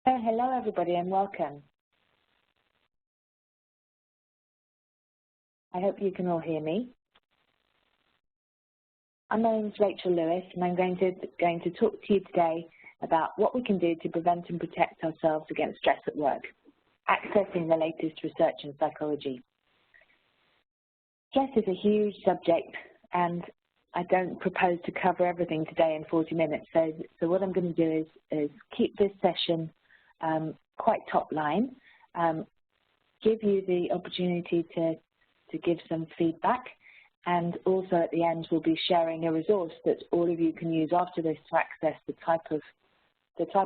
Oh, hello everybody and welcome. I hope you can all hear me. My name is Rachel Lewis and I'm going to talk to you today about what we can do to prevent and protect ourselves against stress at work, accessing the latest research in psychology. Stress is a huge subject and I don't propose to cover everything today in 40 minutes. So what I'm going to do is keep this session quite top line, give you the opportunity to give some feedback, and also at the end we'll be sharing a resource that all of you can use after this to access the type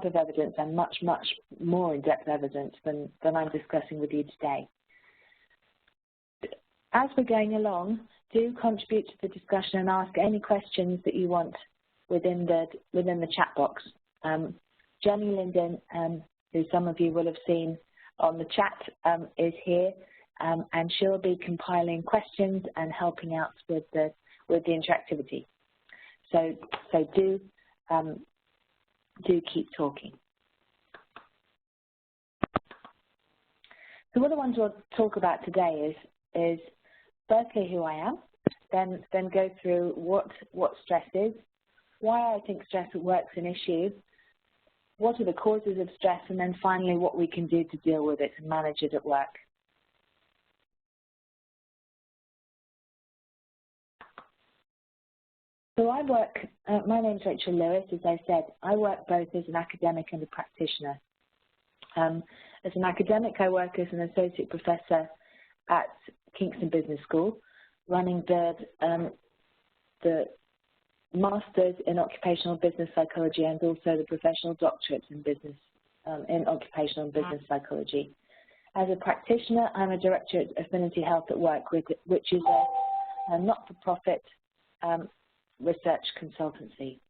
of evidence and much more in-depth evidence than I'm discussing with you today. As we're going along, do contribute to the discussion and ask any questions that you want within the chat box. Jenny Linden, who some of you will have seen on the chat, is here, and she'll be compiling questions and helping out with the interactivity. So do keep talking. So what I want to talk about today is firstly who I am, then go through what stress is, why I think stress at work is an issue, what are the causes of stress, and then finally what we can do to deal with it and manage it at work. So I work, my name is Rachel Lewis, as I said. I work both as an academic and a practitioner. As an academic, I work as an associate professor at Kingston Business School, running the Masters in Occupational Business Psychology and also the Professional Doctorate in Business in Occupational and Business Psychology. As a practitioner, I'm a director at Affinity Health at Work, which is a not-for-profit research consultancy.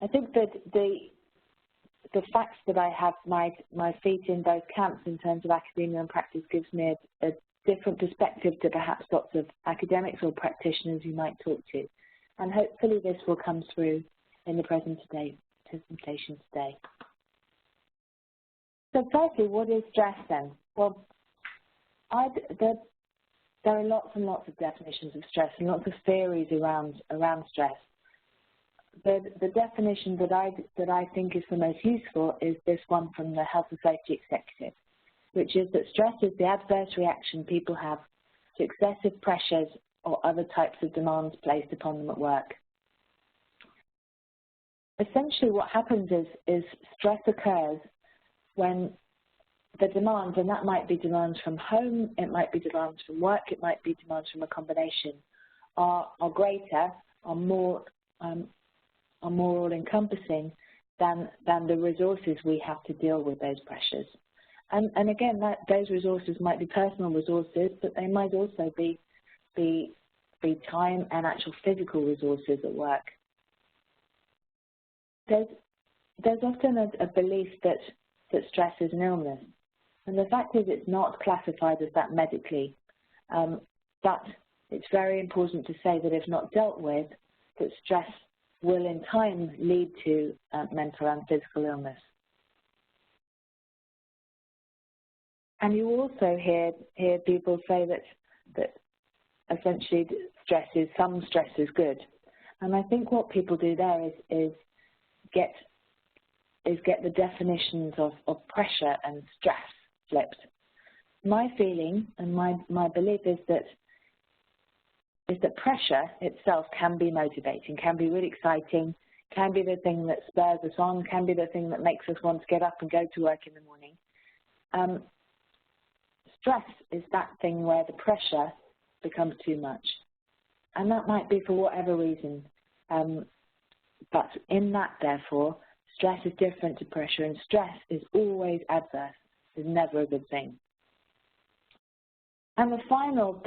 I think that the fact that I have my feet in both camps in terms of academia and practice gives me a different perspective to perhaps lots of academics or practitioners you might talk to. And hopefully this will come through in the presentation today. So firstly, what is stress then? Well, there are lots and lots of definitions of stress and lots of theories around stress. The definition that I think is the most useful is this one from the Health and Safety Executive, which is that stress is the adverse reaction people have to excessive pressures or other types of demands placed upon them at work. Essentially what happens is stress occurs when the demands, and that might be demands from home, it might be demands from work, it might be demands from a combination, are greater, are more all-encompassing than the resources we have to deal with those pressures. And again, those resources might be personal resources, but they might also be time and actual physical resources at work. There's often a belief that stress is an illness. And the fact is it's not classified as that medically, but it's very important to say that if not dealt with, that stress will in time lead to mental and physical illness. And you also hear people say that essentially some stress is good. And I think what people do there is get the definitions of pressure and stress flipped. My feeling and my belief is that pressure itself can be motivating, can be really exciting, can be the thing that spurs us on, can be the thing that makes us want to get up and go to work in the morning. Stress is that thing where the pressure becomes too much. And that might be for whatever reason. But in that, therefore, stress is different to pressure, and stress is always adverse, is never a good thing. And the final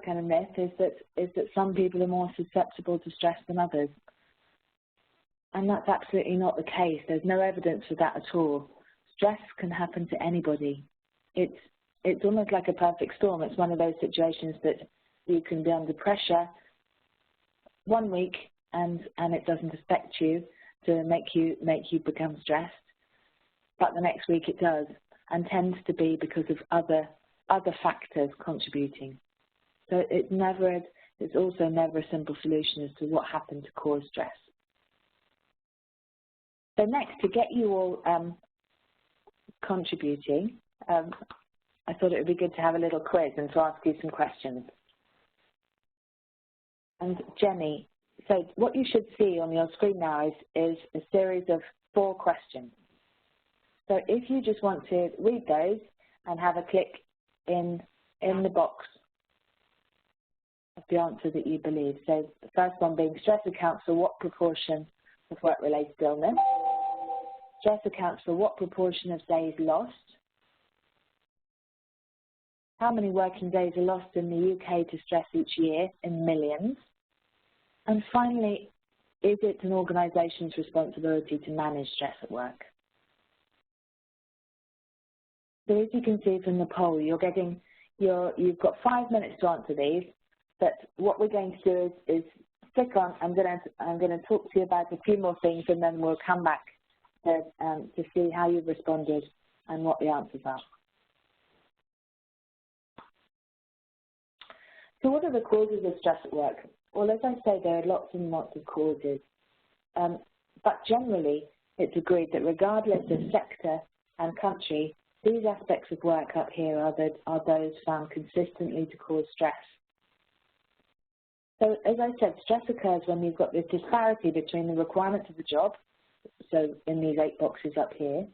kind of myth is that some people are more susceptible to stress than others. And that's absolutely not the case. There's no evidence for that at all. Stress can happen to anybody. It's almost like a perfect storm. It's one of those situations that you can be under pressure 1 week and it doesn't affect you to make you become stressed. but the next week it does, and tends to be because of other factors contributing. So it's also never a simple solution as to what happened to cause stress. So next, to get you all contributing, I thought it would be good to have a little quiz and to ask you some questions. And Jenny, so what you should see on your screen now is a series of 4 questions. So if you just want to read those and have a click in the box of the answer that you believe. So the first one being stress accounts for what proportion of work-related illness? Stress accounts for what proportion of days lost? How many working days are lost in the UK to stress each year in millions? And finally, is it an organisation's responsibility to manage stress at work? So as you can see from the poll, you've got 5 minutes to answer these, but what we're going to do is stick on. I'm going to talk to you about a few more things, and then we'll come back to see how you've responded and what the answers are. So what are the causes of stress at work? Well, as I say, there are lots and lots of causes, but generally it's agreed that regardless of sector and country, these aspects of work up here are those found consistently to cause stress. So as I said, stress occurs when you've got this disparity between the requirements of the job, so in these 8 boxes up here,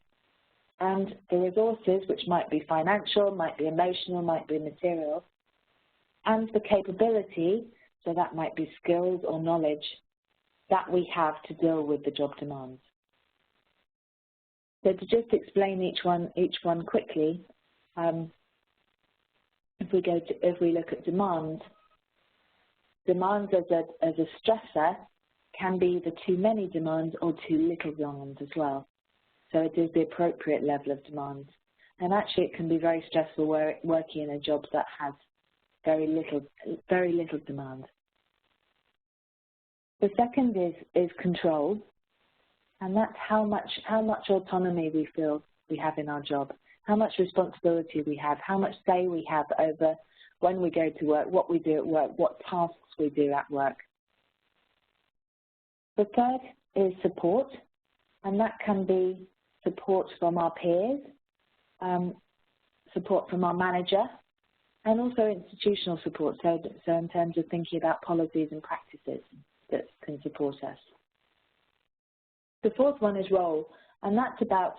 and the resources, which might be financial, might be emotional, might be material, and the capability, so that might be skills or knowledge, that we have to deal with the job demands. So to just explain each one quickly, if we look at demands as a stressor can be either too many demands or too little demands as well. So it is the appropriate level of demands. And actually it can be very stressful working in a job that has very little demand. The second is control, and that's how much autonomy we feel we have in our job, how much responsibility we have, how much say we have over when we go to work, what we do at work, what tasks we do at work. The third is support, and that can be support from our peers, support from our manager, and also institutional support, so in terms of thinking about policies and practices that can support us. The fourth one is role, and that's about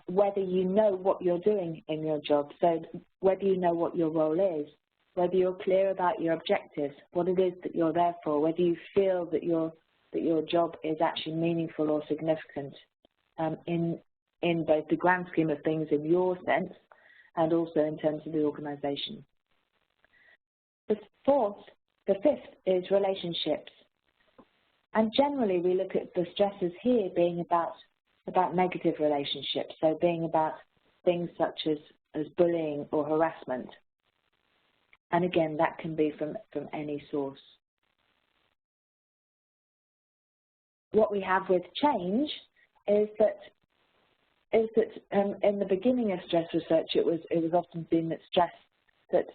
whether you know what you're doing in your job, so whether you know what your role is, whether you're clear about your objectives, what it is that you're there for, whether you feel that your job is actually meaningful or significant in both the grand scheme of things in your sense and also in terms of the organisation. The fifth is relationships. And generally we look at the stresses here being about negative relationships, so being about things such as bullying or harassment. And again, that can be from any source. What we have with change is that in the beginning of stress research, it was often seen that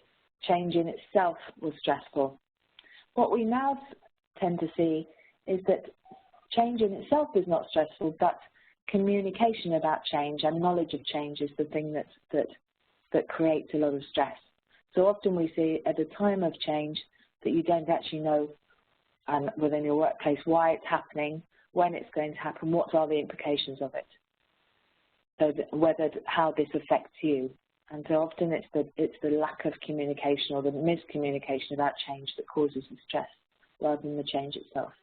change in itself was stressful. What we now tend to see is that change in itself is not stressful, but communication about change and knowledge of change is the thing that creates a lot of stress. So often we see at a time of change that you don't actually know within your workplace why it's happening, when it's going to happen, what are the implications of it, so how this affects you. And so often it's the lack of communication or the miscommunication about change that causes the stress rather than the change itself.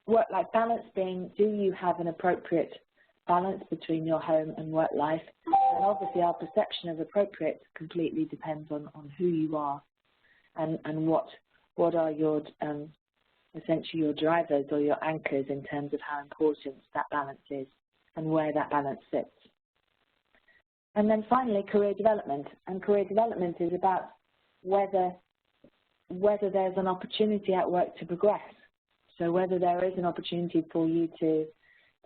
Work-life balance being, do you have an appropriate balance between your home and work life? And obviously our perception of appropriate completely depends on who you are and what are your essentially your drivers or your anchors in terms of how important that balance is and where that balance sits. And then finally, career development. And career development is about whether there's an opportunity at work to progress. So whether there is an opportunity for you to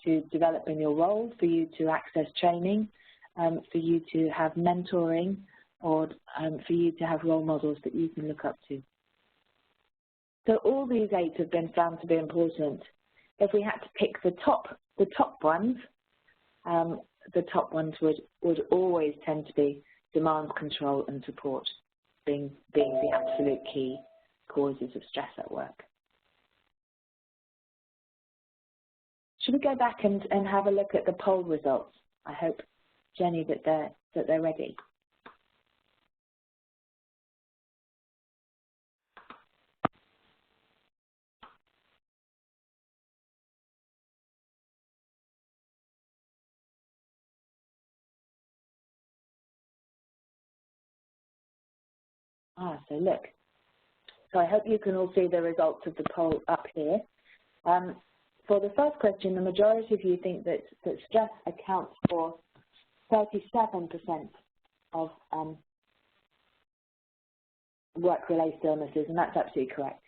to develop in your role, for you to access training, for you to have mentoring, or for you to have role models that you can look up to. So all these 8 have been found to be important. If we had to pick the top ones, the top ones would always tend to be demand control and support, being the absolute key causes of stress at work. Should we go back and have a look at the poll results? I hope, Jenny, that they're ready. So look. So I hope you can all see the results of the poll up here. For the first question, the majority of you think that stress accounts for 37% of work-related illnesses, and that's absolutely correct.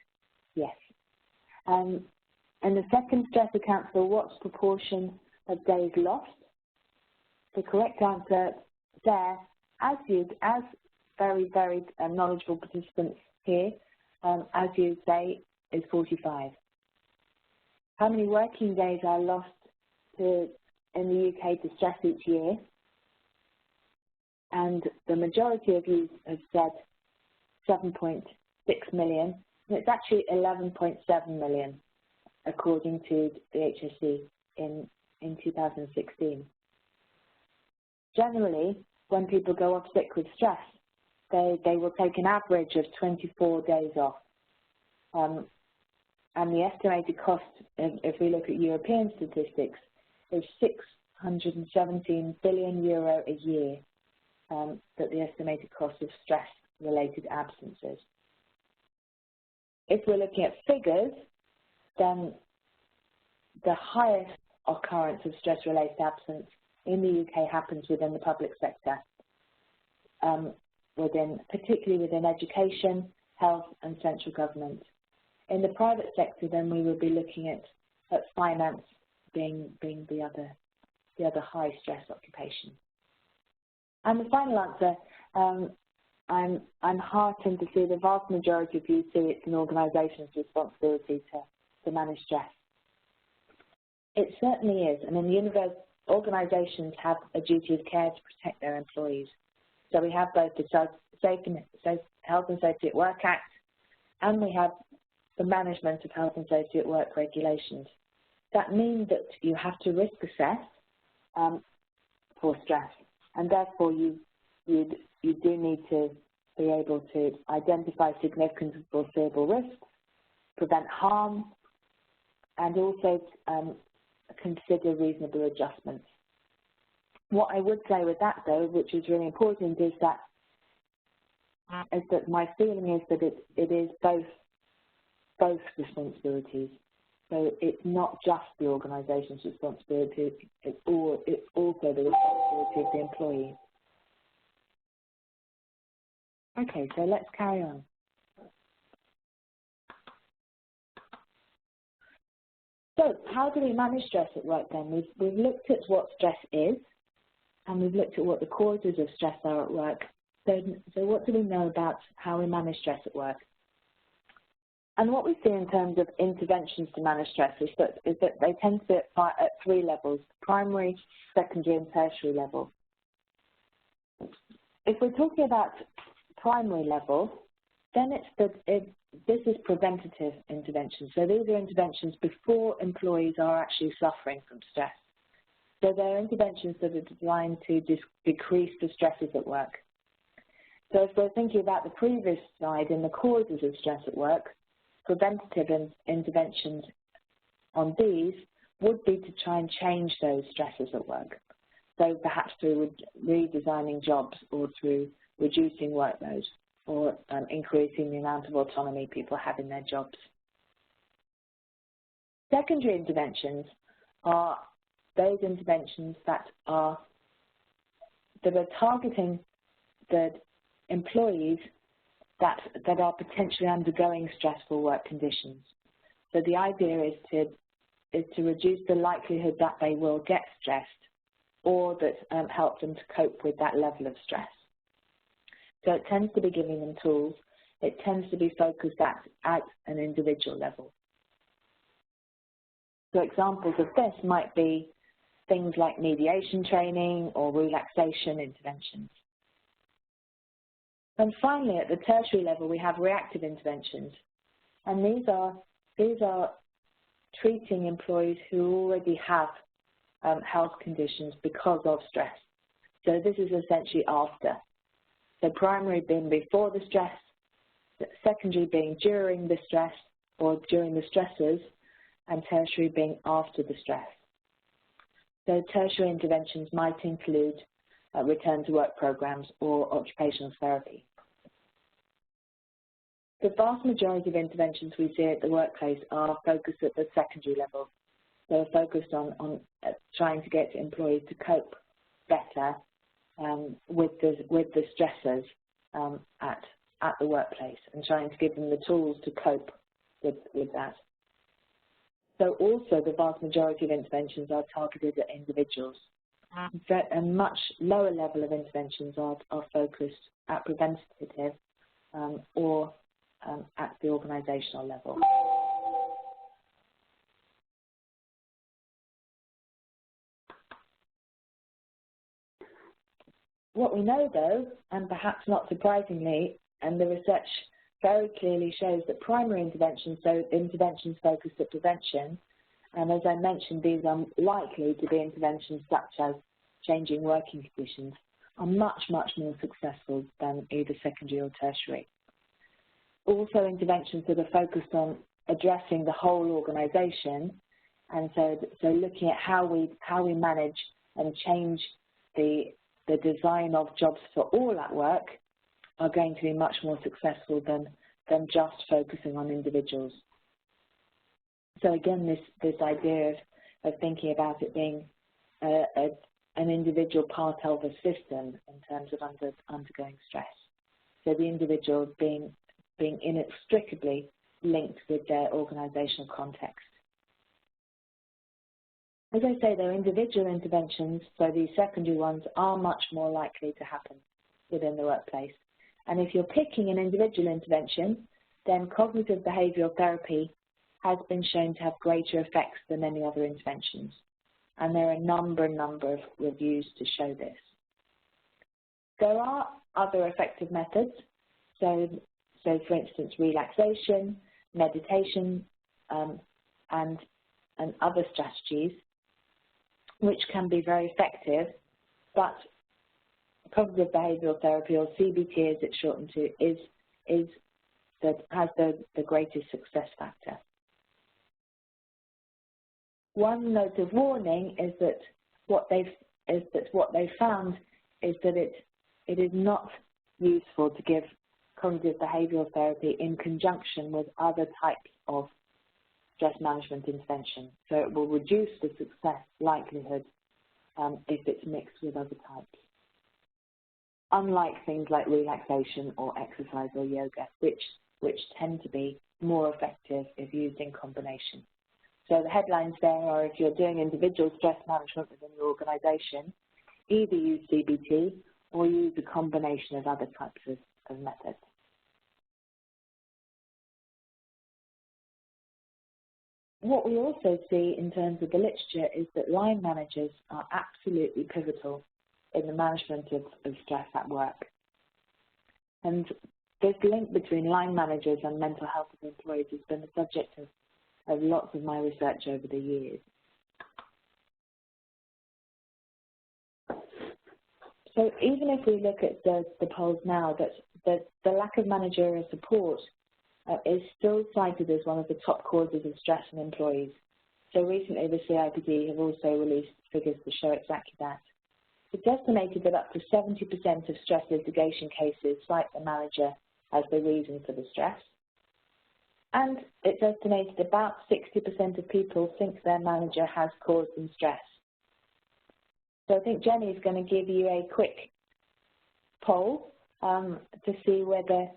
Yes. And the second, stress accounts for what proportion of days lost? The correct answer there, as very, very knowledgeable participants here, as you say, is 45. How many working days are lost in the UK to stress each year? And the majority of you have said 7.6 million, and it's actually 11.7 million, according to the HSE in 2016. Generally, when people go off sick with stress, they will take an average of 24 days off. And the estimated cost, if we look at European statistics, is €617 billion a year, that the estimated cost of stress-related absences. If we're looking at figures, then the highest occurrence of stress-related absence in the UK happens within the public sector, particularly within education, health and central government. In the private sector, then we will be looking at finance being the other high stress occupation. And the final answer, I'm heartened to see the vast majority of you see it's an organisation's responsibility to manage stress. It certainly is, and in the universe, organisations have a duty of care to protect their employees. So we have both the Health and Safety at Work Act, and we have the Management of Health and Safety at Work regulations. That means that you have to risk assess for stress, and therefore you do need to be able to identify significant and foreseeable risks, prevent harm, and also consider reasonable adjustments. What I would say with that, though, which is really important, is that my feeling is that it is both responsibilities. So it's not just the organisation's responsibility, it's also the responsibility of the employee. Okay, so let's carry on. So how do we manage stress at work then? We've looked at what stress is, and we've looked at what the causes of stress are at work. So what do we know about how we manage stress at work? And what we see in terms of interventions to manage stress is that they tend to be at 3 levels: primary, secondary and tertiary level. If we're talking about primary level, then this is preventative interventions. So these are interventions before employees are actually suffering from stress. So they're interventions that are designed to decrease the stresses at work. So if we're thinking about the previous slide in the causes of stress at work, preventative interventions on these would be to try and change those stresses at work. So perhaps through redesigning jobs, or through reducing workload, or increasing the amount of autonomy people have in their jobs. Secondary interventions are those interventions that are targeting the employees that are potentially undergoing stressful work conditions. So the idea is to to reduce the likelihood that they will get stressed, or that help them to cope with that level of stress. So it tends to be giving them tools. It tends to be focused at an individual level. So examples of this might be things like mediation training or relaxation interventions. And finally, at the tertiary level, we have reactive interventions. And these are treating employees who already have health conditions because of stress. So this is essentially after. So primary being before the stress, secondary being during the stress or during the stressors, and tertiary being after the stress. So tertiary interventions might include return to work programs or occupational therapy. The vast majority of interventions we see at the workplace are focused at the secondary level. They're focused on trying to get employees to cope better with the stressors at the workplace, and trying to give them the tools to cope with that. So also the vast majority of interventions are targeted at individuals. A much lower level of interventions are focused at preventative or at the organisational level. What we know though, and perhaps not surprisingly, and the research very clearly shows that primary interventions, so interventions focused at prevention, and as I mentioned, these are likely to be interventions such as changing working conditions, are much, much more successful than either secondary or tertiary. Also interventions that are focused on addressing the whole organisation, and so looking at how we manage and change the design of jobs for all at work, are going to be much more successful than just focusing on individuals. So again, this idea of thinking about it being an individual part of a system in terms of undergoing stress. So the individual being inextricably linked with their organisational context. As I say, they're individual interventions, so these secondary ones are much more likely to happen within the workplace. And if you're picking an individual intervention, then cognitive behavioural therapy has been shown to have greater effects than any other interventions. And there are a number of reviews to show this. There are other effective methods, so for instance, relaxation, meditation, and other strategies, which can be very effective, but cognitive behavioural therapy, or CBT as it's shortened to, has the greatest success factor. One note of warning is that what they've found is that it is not useful to give cognitive behavioural therapy in conjunction with other types of stress management intervention. So it will reduce the success likelihood if it's mixed with other types. Unlike things like relaxation or exercise or yoga, which tend to be more effective if used in combination. So the headlines there are, if you're doing individual stress management within your organisation, either use CBT or use a combination of other types of methods. What we also see in terms of the literature is that line managers are absolutely pivotal in the management of stress at work. And this link between line managers and mental health of employees has been the subject of lots of my research over the years. So even if we look at the polls now, that the lack of managerial support is still cited as one of the top causes of stress in employees. So recently the CIPD have also released figures to show exactly that. It's estimated that up to 70% of stress litigation cases cite the manager as the reason for the stress. And it's estimated about 60% of people think their manager has caused them stress. So I think Jenny is going to give you a quick poll to see whether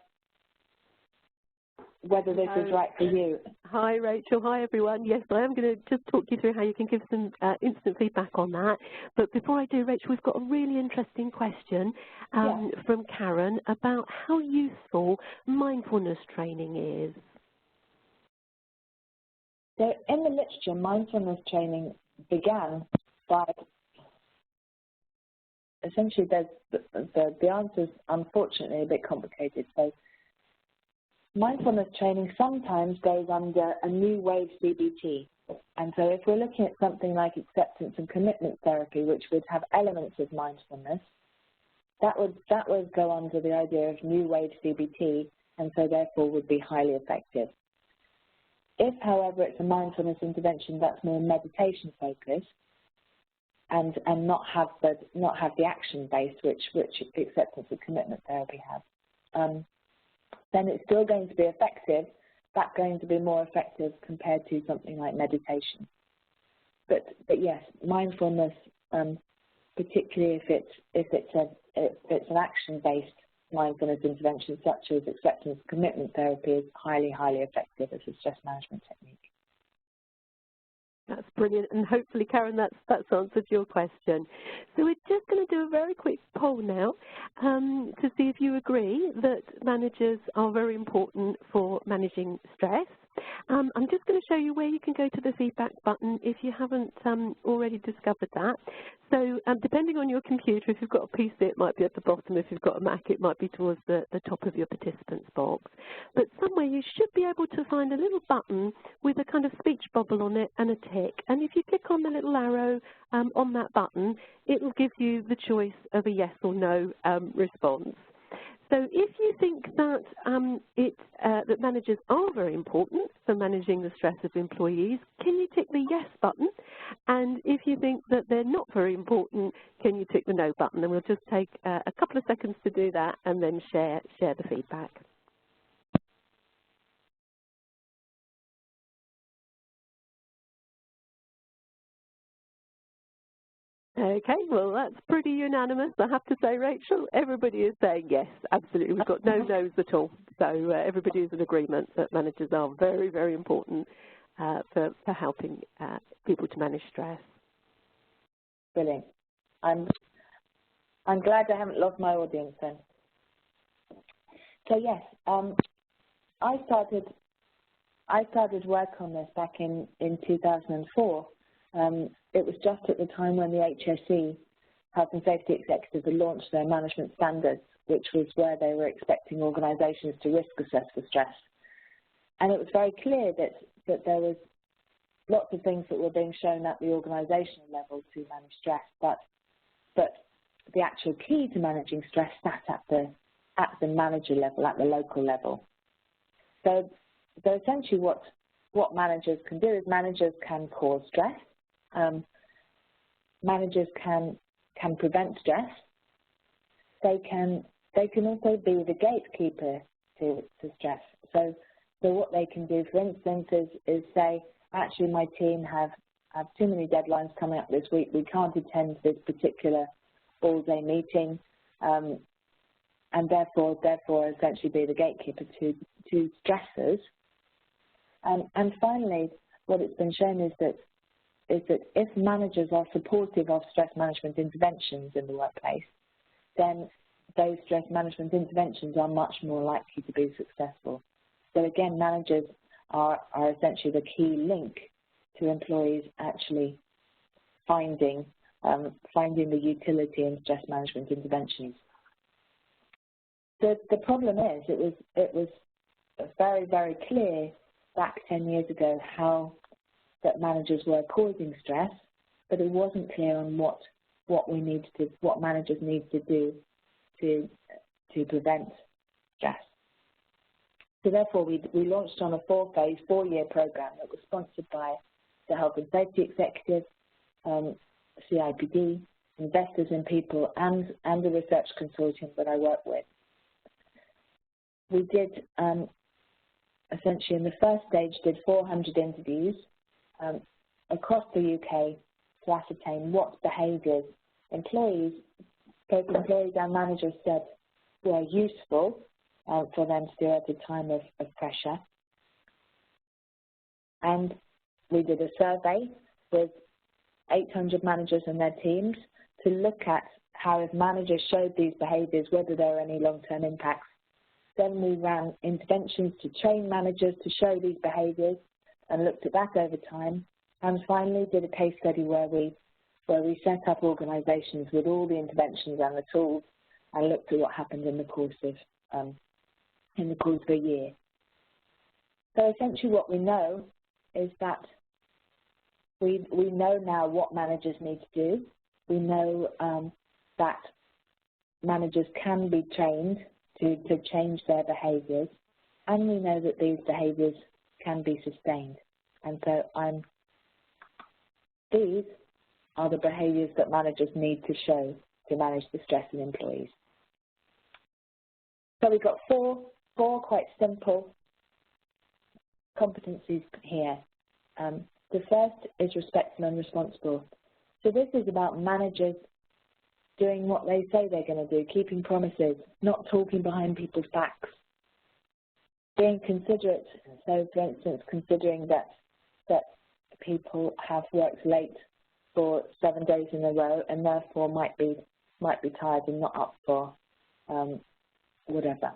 whether this is right for you. Hi, Rachel. Hi, everyone. Yes, I am going to just talk you through how you can give some instant feedback on that. But before I do, Rachel, we've got a really interesting question from Karen about how useful mindfulness training is. So in the literature, mindfulness training began by, essentially the answer is unfortunately a bit complicated. So mindfulness training sometimes goes under a new wave CBT. And so if we're looking at something like acceptance and commitment therapy, which would have elements of mindfulness, that would go under the idea of new wave CBT, and so therefore would be highly effective. If, however, it's a mindfulness intervention that's more meditation focused and not have the action base which acceptance and commitment therapy has, then it's still going to be effective, but going to be more effective compared to something like meditation. But yes, mindfulness, particularly if it's an action-based mindfulness intervention such as acceptance and commitment therapy, is highly, highly effective as a stress management technique. That's brilliant, and hopefully, Karen, that's answered your question. So we're just going to do a very quick poll now to see if you agree that managers are very important for managing stress. I'm just going to show you where you can go to the feedback button if you haven't already discovered that. So depending on your computer, if you've got a PC, it might be at the bottom. If you've got a Mac, it might be towards the top of your participants box. But somewhere you should be able to find a little button with a kind of speech bubble on it and a tick. And if you click on the little arrow on that button, it will give you the choice of a yes or no response. So if you think that that managers are very important for managing the stress of employees, can you tick the yes button? And if you think that they're not very important, can you tick the no button? And we'll just take a couple of seconds to do that and then share the feedback. Okay, well, that's pretty unanimous, I have to say, Rachel. Everybody is saying yes, absolutely. We've got no no's at all. So everybody is in agreement that managers are very, very important for helping people to manage stress. Brilliant. I'm glad I haven't lost my audience then. So yes, I started work on this back in 2004. It was just at the time when the HSE, Health and Safety Executive, had launched their management standards, which was where they were expecting organisations to risk assess for stress. And it was very clear that there was lots of things that were being shown at the organisational level to manage stress, but the actual key to managing stress sat at the manager level, at the local level. So essentially what managers can do is managers can cause stress. Managers can prevent stress. They can also be the gatekeeper to stress. So what they can do, for instance, is say, actually my team have too many deadlines coming up this week. We can't attend this particular all-day meeting, and therefore essentially be the gatekeeper to stressors. And finally, what it's been shown is that if managers are supportive of stress management interventions in the workplace, then those stress management interventions are much more likely to be successful. So again, managers are essentially the key link to employees actually finding the utility in stress management interventions. The problem is it was very, very clear back 10 years ago how that managers were causing stress, but it wasn't clear on what managers need to do to prevent stress. So therefore, we launched on a four-year program that was sponsored by the Health and Safety Executive, CIPD, Investors in People, and the research consortium that I work with. We did essentially in the first stage did 400 interviews across the UK to ascertain what behaviours both employees and managers said were useful for them to do at a time of pressure. And we did a survey with 800 managers and their teams to look at how, if managers showed these behaviours, whether there were any long-term impacts. Then we ran interventions to train managers to show these behaviours and looked at that over time. And finally did a case study where we set up organisations with all the interventions and the tools and looked at what happened in the course of a year. So essentially what we know is that we know now what managers need to do. We know that managers can be trained to change their behaviours, and we know that these behaviours can be sustained. And so these are the behaviours that managers need to show to manage the stress in employees. So we've got four quite simple competencies here. The first is respectful and responsible. So this is about managers doing what they say they're going to do, keeping promises, not talking behind people's backs, being considerate. So, for instance, considering that people have worked late for 7 days in a row and therefore might be tired and not up for whatever.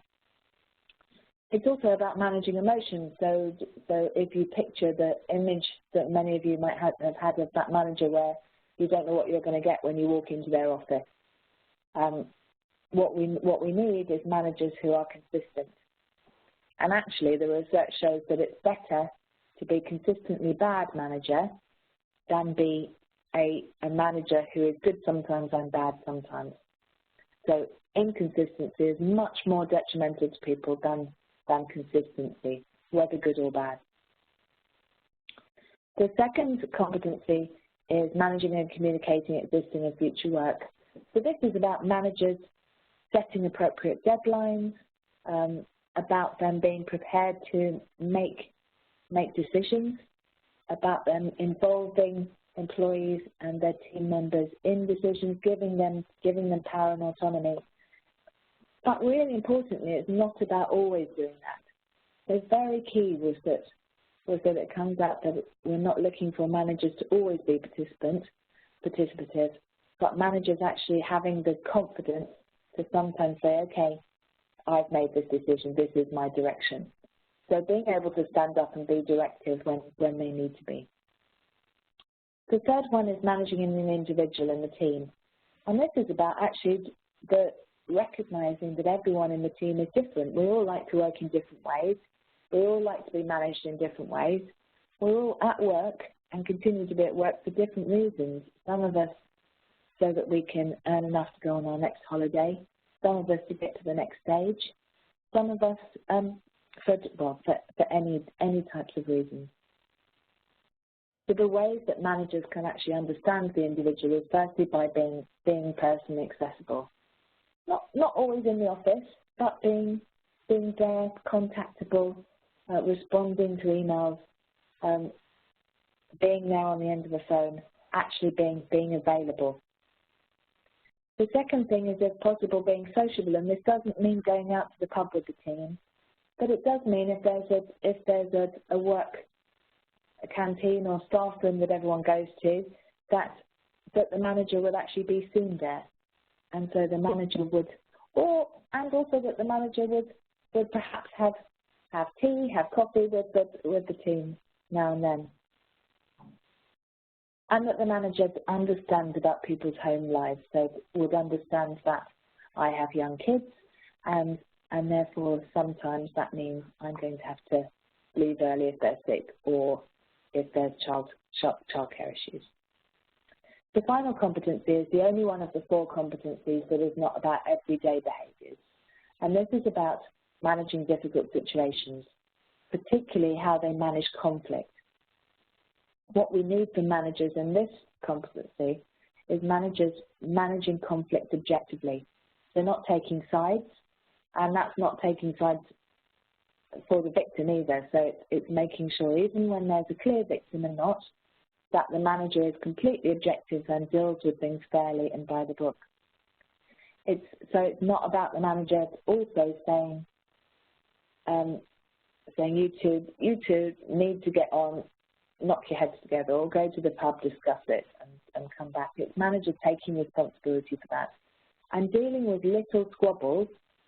It's also about managing emotions. So if you picture the image that many of you might have had of that manager where you don't know what you're going to get when you walk into their office. What we need is managers who are consistent. And actually, the research shows that it's better to be a consistently bad manager than be a manager who is good sometimes and bad sometimes. So inconsistency is much more detrimental to people than consistency, whether good or bad. The second competency is managing and communicating existing and future work. So this is about managers setting appropriate deadlines, about them being prepared to make decisions, about them involving employees and their team members in decisions, giving them power and autonomy. But really importantly, it's not about always doing that. The very key was that it comes out that we're not looking for managers to always be participative, but managers actually having the confidence to sometimes say, okay, I've made this decision, this is my direction. So being able to stand up and be directive when they need to be. The third one is managing an individual in the team. And this is about actually recognizing that everyone in the team is different. We all like to work in different ways. We all like to be managed in different ways. We're all at work and continue to be at work for different reasons. Some of us so that we can earn enough to go on our next holiday. Some of us to get to the next stage. Some of us for any types of reasons. So the ways that managers can actually understand the individual is firstly by being personally accessible. Not always in the office, but being there, contactable, responding to emails, being there on the end of the phone, actually being available. The second thing is, if possible, being sociable, and this doesn't mean going out to the pub with the team, but it does mean if there's a work canteen or staff room that everyone goes to, that the manager will actually be seen there. And so the manager would, and also that the manager would perhaps have tea, have coffee with the team now and then. And that the manager understands about people's home lives, so would understand that I have young kids, and therefore sometimes that means I'm going to have to leave early if they're sick or if there's childcare issues. The final competency is the only one of the 4 competencies that is not about everyday behaviours. And this is about managing difficult situations, particularly how they manage conflict. What we need from managers in this competency is managers managing conflict objectively. They're not taking sides, and that's not taking sides for the victim either. So it's making sure, even when there's a clear victim and not, that the manager is completely objective and deals with things fairly and by the book. So it's not about the manager also saying, saying you two need to get on, knock your heads together, or go to the pub, discuss it, and come back. It's managers taking responsibility for that and dealing with little squabbles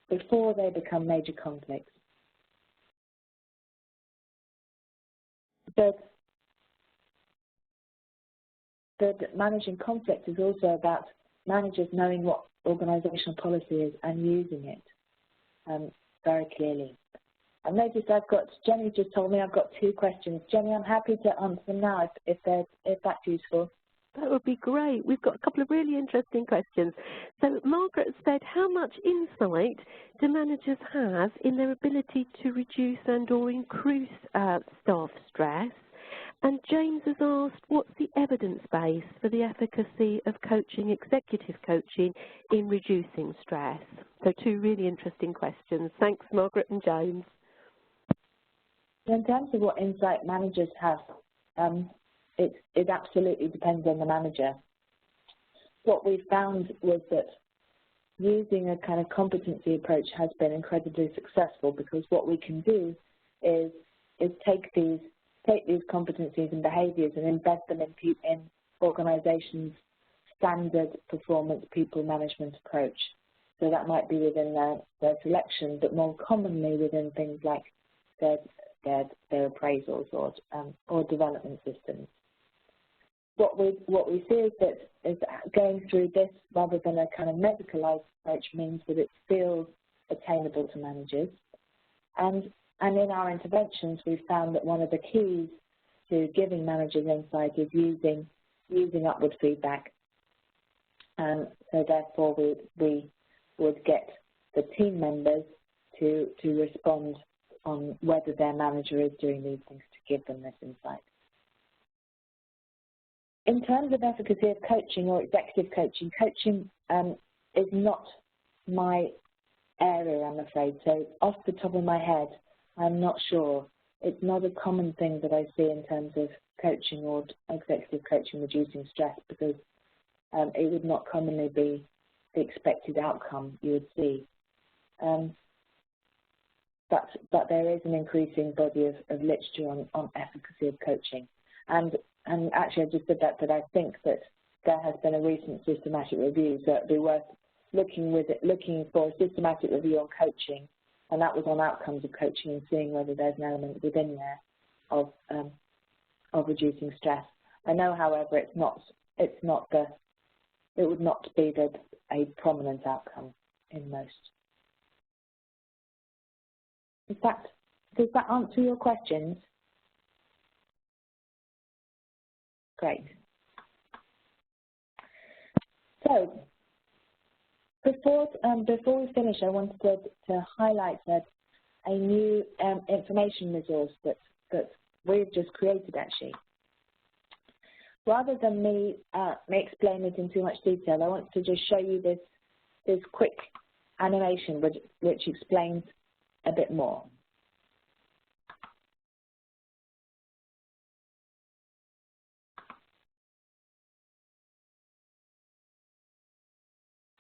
before they become major conflicts. But managing conflict is also about managers knowing what organisational policy is and using it very clearly. I've noticed Jenny just told me I've got 2 questions. Jenny, I'm happy to answer them now if that's useful. That would be great. We've got a couple of really interesting questions. So Margaret said, how much insight do managers have in their ability to reduce and or increase staff stress? And James has asked, what's the evidence base for the efficacy of coaching, executive coaching, in reducing stress? So 2 really interesting questions. Thanks, Margaret and James. In terms of what insight managers have, it absolutely depends on the manager. What we found was that using a kind of competency approach has been incredibly successful, because what we can do is take these competencies and behaviours and embed them in organisations' standard performance people management approach. So that might be within their selection, but more commonly within things like their appraisals or development systems. What we see is that going through this rather than a kind of medicalised approach means that it feels attainable to managers. And in our interventions, we've found that one of the keys to giving managers insight is using upward feedback. So therefore, we would get the team members to respond on whether their manager is doing these things to give them this insight. In terms of efficacy of coaching or executive coaching, coaching is not my area, I'm afraid. So off the top of my head, I'm not sure. It's not a common thing that I see in terms of coaching or executive coaching reducing stress, because it would not commonly be the expected outcome you would see. But there is an increasing body of literature on efficacy of coaching. And actually I just said that I think that there has been a recent systematic review, so it would be worth looking for a systematic review on coaching, and that was on outcomes of coaching and seeing whether there's an element within there of reducing stress. I know, however, it would not be a prominent outcome in most. Does that answer your questions? Great. So before we finish, I wanted to highlight a new information resource that we've just created, actually. Rather than me explain it in too much detail, I want to just show you this quick animation which explains a bit more.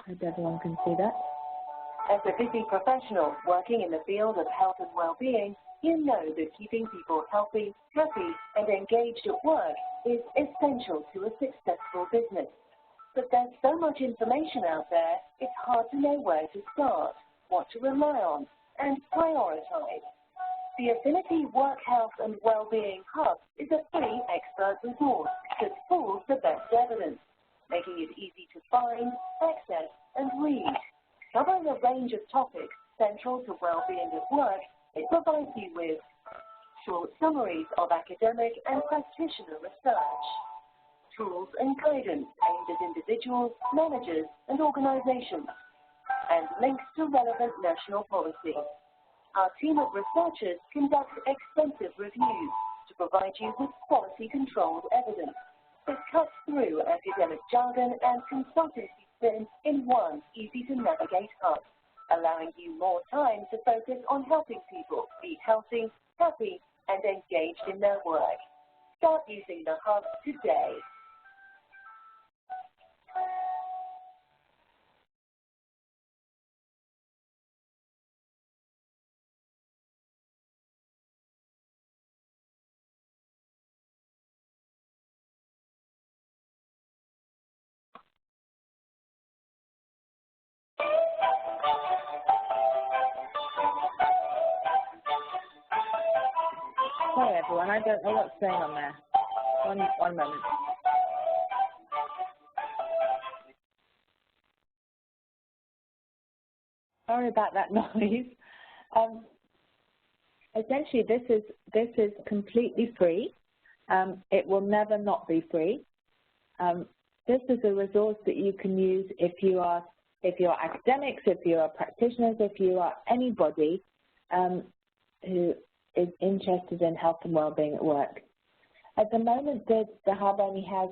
I hope everyone can see that. As a busy professional working in the field of health and well-being, you know that keeping people healthy, happy, and engaged at work is essential to a successful business. But there's so much information out there, it's hard to know where to start, what to rely on, and prioritize. The Affinity Work Health and Wellbeing Hub is a free expert resource that pulls the best evidence, making it easy to find, access, and read. Covering a range of topics central to well-being at work, it provides you with short summaries of academic and practitioner research, tools and guidance aimed at individuals, managers, and organizations, and links to relevant national policy. Our team of researchers conducts extensive reviews to provide you with quality-controlled evidence that cuts through academic jargon and consultancy spin in one easy-to-navigate hub, allowing you more time to focus on helping people be healthy, happy, and engaged in their work. Start using the hub today. Sorry, everyone, I don't know what's going on there. One moment. Sorry about that noise. Essentially, this is completely free. It will never not be free. This is a resource that you can use if you are academics, if you are practitioners, if you are anybody who is interested in health and well-being at work. At the moment, the Hub only has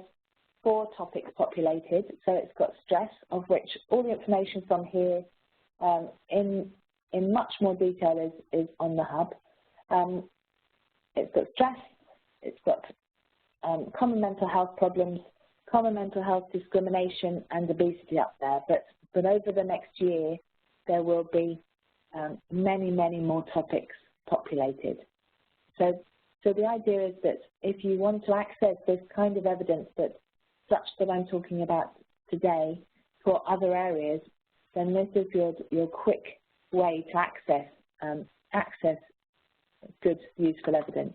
4 topics populated, so it's got stress, of which all the information from here in much more detail is on the Hub. It's got stress, it's got common mental health problems, common mental health discrimination, and obesity up there. But over the next year, there will be many, many more topics populated. So the idea is that if you want to access this kind of evidence such that I'm talking about today for other areas, then this is your quick way to access good, useful evidence.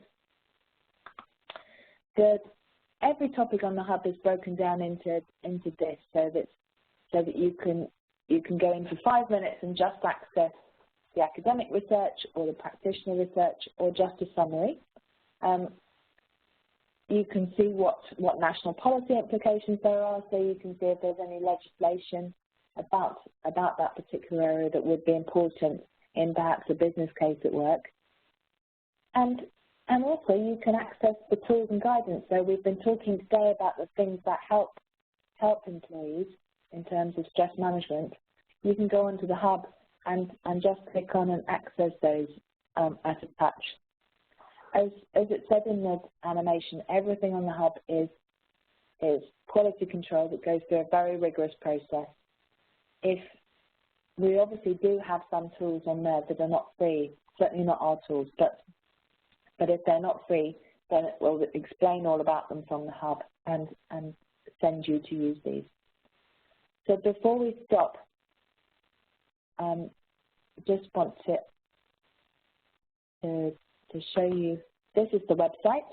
Every topic on the Hub is broken down into this, so that you can go in for 5 minutes and just access the academic research or the practitioner research or just a summary. You can see what national policy implications there are, so you can see if there's any legislation about that particular area that would be important in perhaps a business case at work. And also you can access the tools and guidance. So we've been talking today about the things that help employees in terms of stress management. You can go onto the Hub and just click on and access those at a touch. As it said in the animation, everything on the Hub is quality control that goes through a very rigorous process. If we obviously do have some tools on there that are not free, certainly not our tools, but if they're not free, then it will explain all about them from the Hub and send you to use these. So before we stop, just want to show you, this is the website.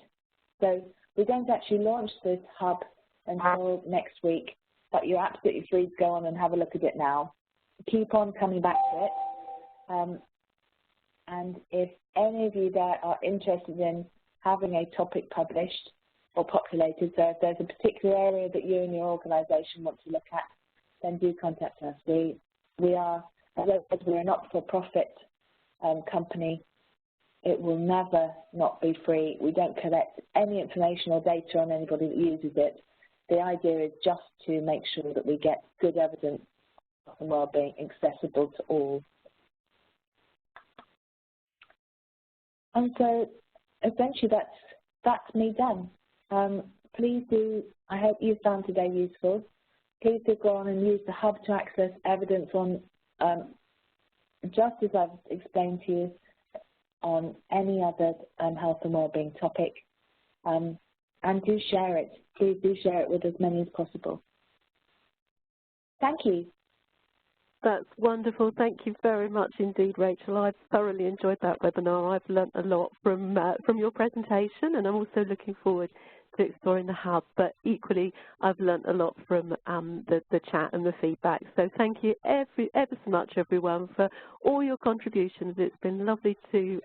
So we're going to actually launch this Hub until next week, but you're absolutely free to go on and have a look at it now. Keep on coming back to it. And if any of you there are interested in having a topic published or populated, so if there's a particular area that you and your organisation want to look at, then do contact us. We are, as I said, we're a not-for-profit company. It will never not be free. We don't collect any information or data on anybody that uses it. The idea is just to make sure that we get good evidence of health and well-being accessible to all. And so essentially that's me done. Please do, I hope you found today useful. Please do go on and use the Hub to access evidence on, just as I've explained to you, on any other health and wellbeing topic. And do share it. Please do share it with as many as possible. Thank you. That's wonderful. Thank you very much indeed, Rachel. I've thoroughly enjoyed that webinar. I've learnt a lot from your presentation, and I'm also looking forward to exploring the Hub, but equally I've learnt a lot from the chat and the feedback. So thank you ever so much, everyone, for all your contributions. It's been lovely to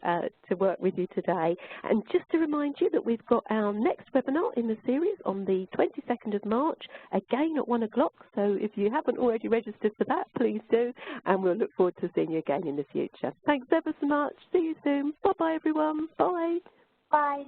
work with you today. And just to remind you that we've got our next webinar in the series on the 22nd of March, again at 1 o'clock. So if you haven't already registered for that, please do, and we'll look forward to seeing you again in the future. Thanks ever so much. See you soon. Bye-bye, everyone. Bye. Bye.